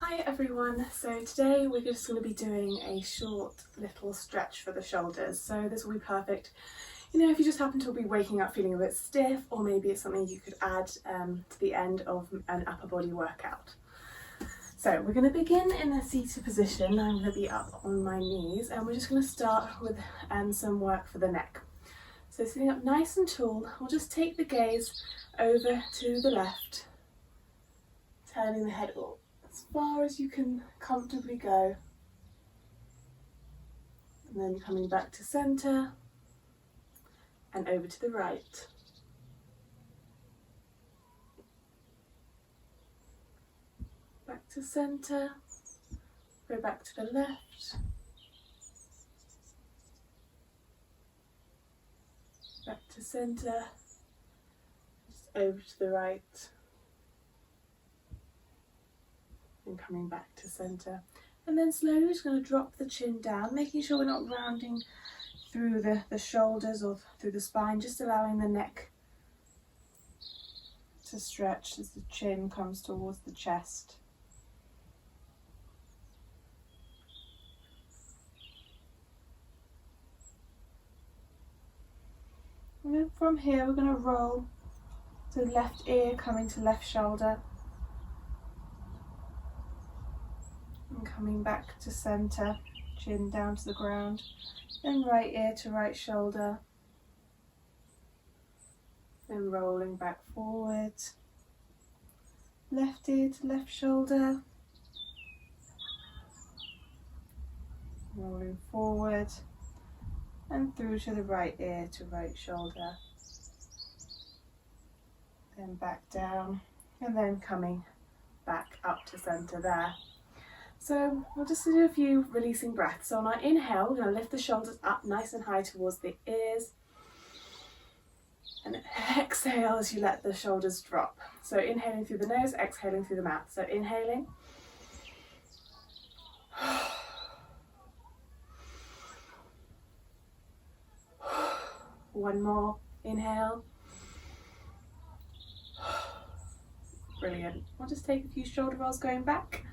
Hi everyone, so today we're just going to be doing a short little stretch for the shoulders. So this will be perfect, if you just happen to be waking up feeling a bit stiff, or maybe it's something you could add to the end of an upper body workout. So we're going to begin in a seated position. I'm going to be up on my knees and we're just going to start with some work for the neck. So sitting up nice and tall, we'll just take the gaze over to the left, turning the head up as far as you can comfortably go, and then coming back to centre and over to the right. Back to centre, go back to the left, back to centre, just over to the right, and coming back to centre. And then slowly just going to drop the chin down, making sure we're not rounding through the shoulders or through the spine, just allowing the neck to stretch as the chin comes towards the chest. And then from here we're going to roll to left ear coming to left shoulder, and coming back to centre, chin down to the ground, then right ear to right shoulder, then rolling back forward, left ear to left shoulder, rolling forward and through to the right ear to right shoulder, then back down, and then coming back up to centre there. So we'll just do a few releasing breaths. So on our inhale, we're going to lift the shoulders up nice and high towards the ears, and exhale as you let the shoulders drop. So inhaling through the nose, exhaling through the mouth. So inhaling, one more inhale. Brilliant. We'll just take a few shoulder rolls going back.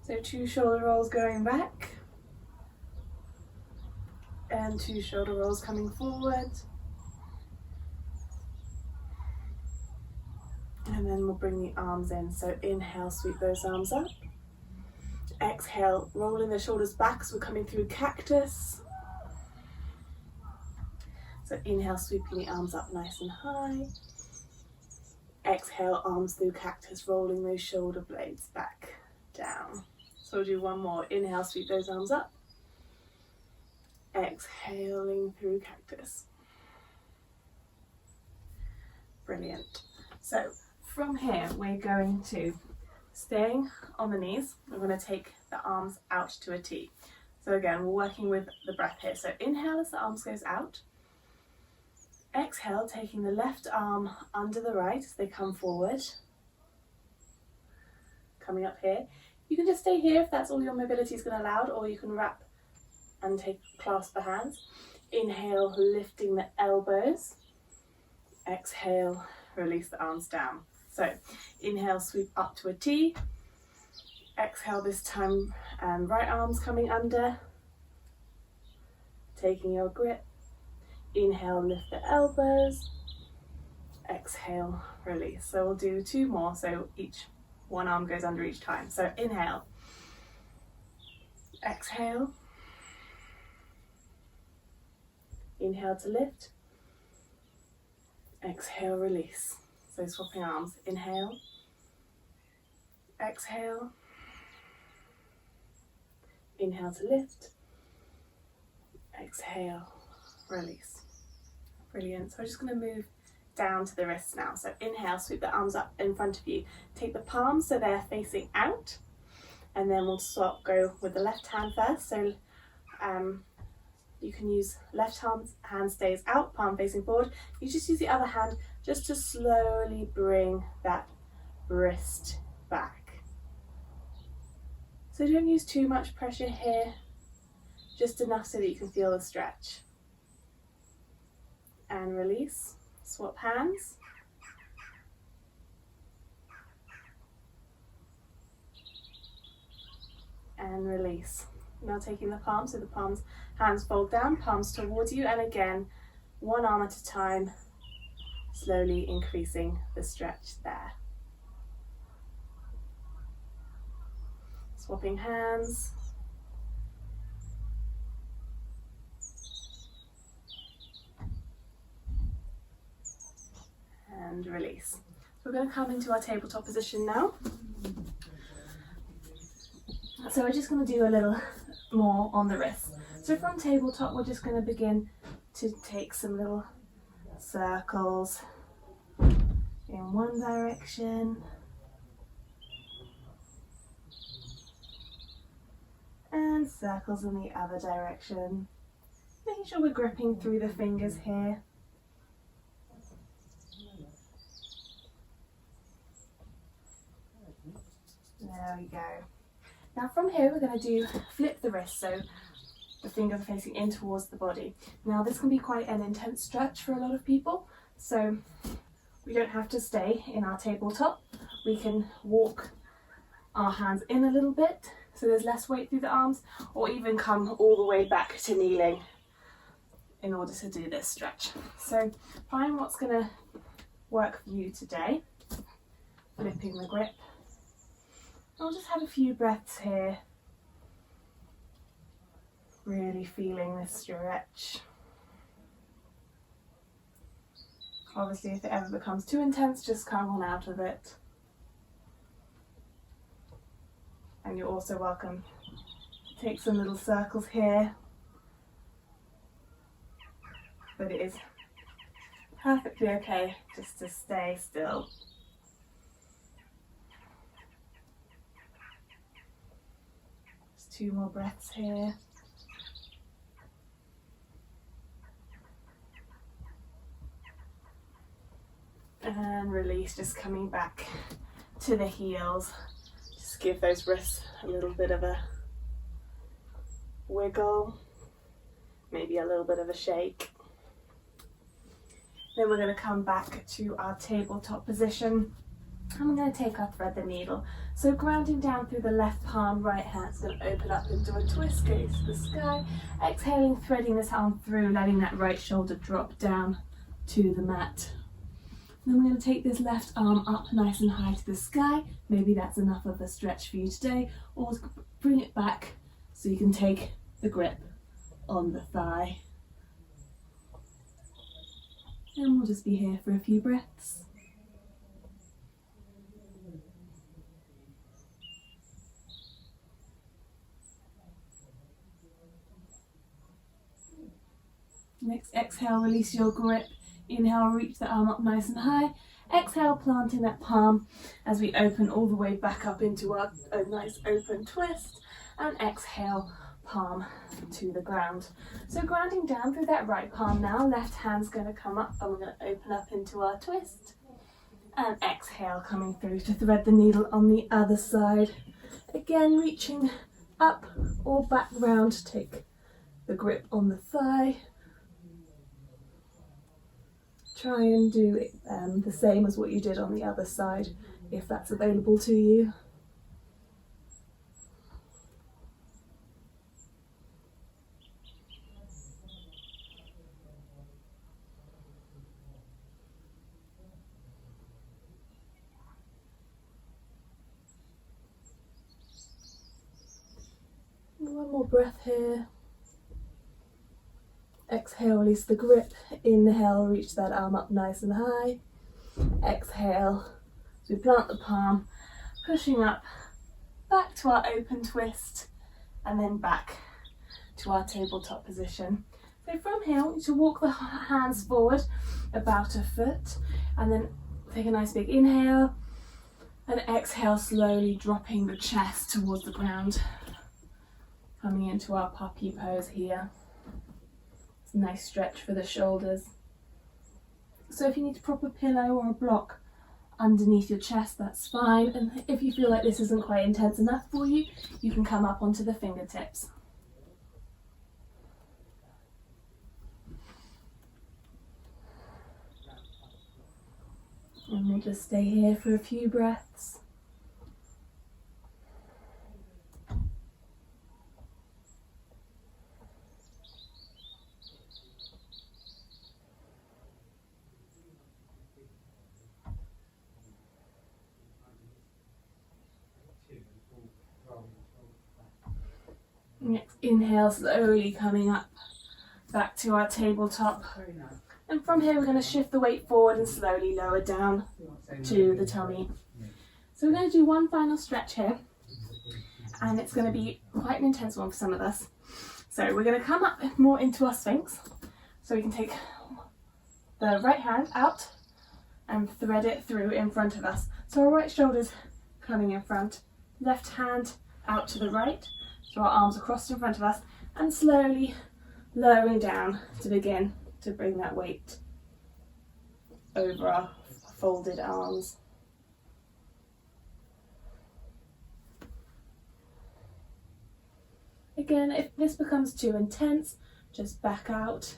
So 2 shoulder rolls going back, and 2 shoulder rolls coming forward. And then we'll bring the arms in. So inhale, sweep those arms up. Exhale, rolling the shoulders back as we're coming through cactus. So inhale, sweeping the arms up nice and high. Exhale, arms through cactus, rolling those shoulder blades back down. So we'll do one more. Inhale, sweep those arms up. Exhaling through cactus. Brilliant. So from here, we're going to, staying on the knees, we're going to take the arms out to a T. So again, we're working with the breath here. So inhale as the arms goes out. Exhale, taking the left arm under the right as they come forward. Coming up here. You can just stay here if that's all your mobility is going to allow, or you can wrap and clasp the hands. Inhale, lifting the elbows. Exhale, release the arms down. So inhale, sweep up to a T. Exhale this time, right arm's coming under, taking your grip. Inhale, lift the elbows. Exhale, release. So we'll do 2 more, so one arm goes under each time. So inhale, exhale, inhale to lift, exhale, release. So swapping arms, inhale, exhale, inhale to lift, exhale, release. Brilliant. So we're just going to move down to the wrists now. So inhale, sweep the arms up in front of you. Take the palms so they're facing out, and then we'll go with the left hand first. So you can use left hand stays out, palm facing forward. You just use the other hand just to slowly bring that wrist back. So don't use too much pressure here, just enough so that you can feel the stretch. And release. Swap hands. and release. Now taking the palms, so the palms, hands fold down, palms towards you, and again, one arm at a time, slowly increasing the stretch there. Swapping hands. And release. So we're going to come into our tabletop position now. So we're just going to do a little more on the wrists. So from tabletop, we're just going to begin to take some little circles in one direction and circles in the other direction. Making sure we're gripping through the fingers here. There we go. Now from here we're going to do flip the wrist, so the fingers are facing in towards the body. Now this can be quite an intense stretch for a lot of people, so we don't have to stay in our tabletop. We can walk our hands in a little bit so there's less weight through the arms, or even come all the way back to kneeling in order to do this stretch. So find what's going to work for you today. Flipping the grip. I'll just have a few breaths here. Really feeling this stretch. Obviously, if it ever becomes too intense, just come on out of it. And you're also welcome to take some little circles here. But it is perfectly okay just to stay still. Just 2 more breaths here. And release, just coming back to the heels. Just give those wrists a little bit of a wiggle, maybe a little bit of a shake. Then we're going to come back to our tabletop position. And we're going to take our thread the needle. So grounding down through the left palm, right hand's going to open up into a twist, gaze to the sky. Exhaling, threading this arm through, letting that right shoulder drop down to the mat. Then we're going to take this left arm up nice and high to the sky. Maybe that's enough of a stretch for you today. Or bring it back so you can take the grip on the thigh. And we'll just be here for a few breaths. Next exhale, release your grip. Inhale, reach the arm up nice and high. Exhale, planting that palm as we open all the way back up into a nice open twist. And exhale, palm to the ground. So grounding down through that right palm now. Left hand's going to come up and we're going to open up into our twist. And exhale, coming through to thread the needle on the other side. Again, reaching up or back round. Take the grip on the thigh. Try and do the same as what you did on the other side, if that's available to you. One more breath here. Exhale, release the grip. Inhale, reach that arm up nice and high. Exhale, so we plant the palm, pushing up, back to our open twist, and then back to our tabletop position. So from here, we need to walk the hands forward about a foot, and then take a nice big inhale, and exhale, slowly dropping the chest towards the ground. Coming into our puppy pose here. It's a nice stretch for the shoulders. So if you need a proper pillow or a block underneath your chest, that's fine. And if you feel like this isn't quite intense enough for you, you can come up onto the fingertips. And we'll just stay here for a few breaths. Next inhale, slowly coming up back to our tabletop. And from here we're going to shift the weight forward and slowly lower down to the tummy. So we're going to do one final stretch here, and it's going to be quite an intense one for some of us. So we're going to come up more into our Sphinx. So we can take the right hand out and thread it through in front of us. So our right shoulder's coming in front, left hand out to the right, so our arms are crossed in front of us, and slowly lowering down to begin to bring that weight over our folded arms. Again, if this becomes too intense, just back out,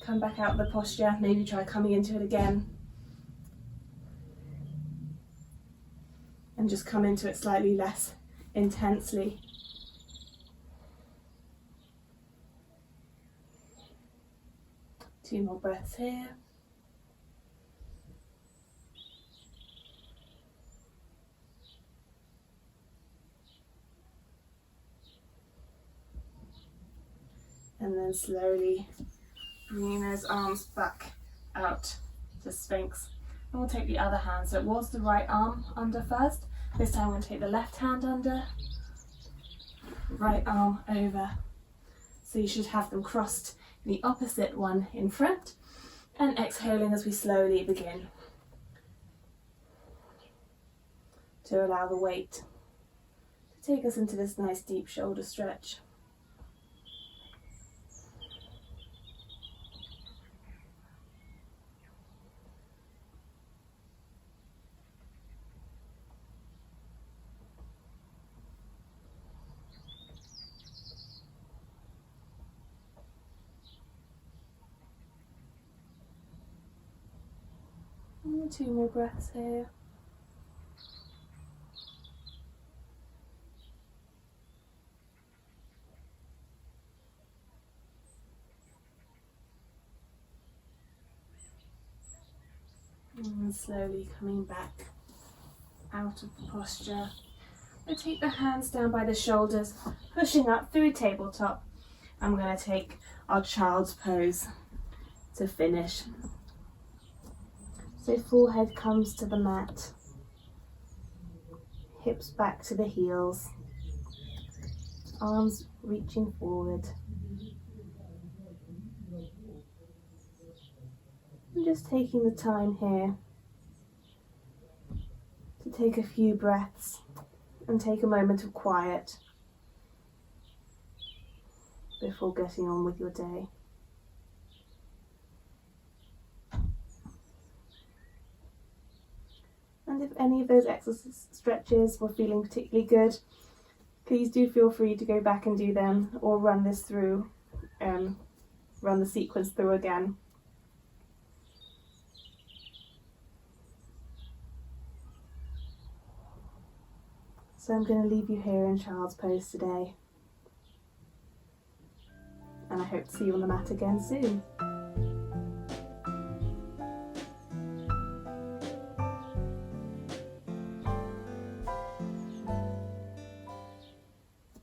come back out of the posture, maybe try coming into it again. And just come into it slightly less intensely. Two more breaths here. And then slowly bringing those arms back out to Sphinx. And we'll take the other hand. So it was the right arm under first. This time we're going to take the left hand under, right arm over. So you should have them crossed in the opposite one in front. And exhaling as we slowly begin to allow the weight to take us into this nice deep shoulder stretch. And two more breaths here. And slowly coming back out of the posture. We'll take the hands down by the shoulders, pushing up through tabletop. I'm going to take our child's pose to finish. So forehead comes to the mat, hips back to the heels, arms reaching forward. And just taking the time here to take a few breaths and take a moment of quiet before getting on with your day. And if any of those exercise stretches were feeling particularly good, please do feel free to go back and do them, or run this through, run the sequence through again. So I'm going to leave you here in child's pose today, and I hope to see you on the mat again soon.